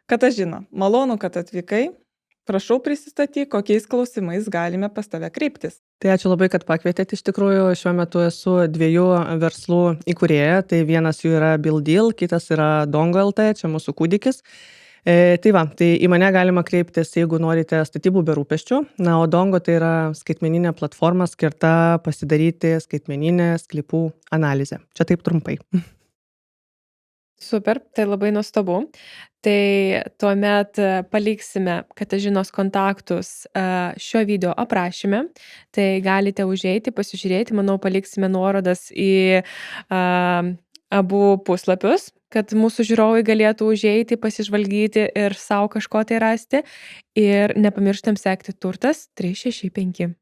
Katažina, malonu, kad atvykai. Prašau prisistatyk, kokiais klausimais galime pas tave kreiptis. Tai ačiū labai, kad pakvietėte. Iš tikrųjų, šiuo metu esu 2 verslų įkūrėja. Tai vienas jų yra BuildDeal, kitas yra Dongo LT, čia mūsų kūdikis. Tai į mane galima kreiptis, jeigu norite statybų be rūpesčių. Na, o Dongo tai yra skaitmeninė platforma skirta pasidaryti skaitmeninę sklypų analizę. Čia taip trumpai. Super, tai labai nuostabu. Tai tuomet paliksime Katažinos kontaktus šio video aprašyme. Tai galite užeiti, pasižiūrėti. Manau, paliksime nuorodas į abu puslapius, kad mūsų žiūrovai galėtų užeiti, pasižvalgyti ir savo kažko tai rasti. Ir nepamirštam sekti Turtas 365.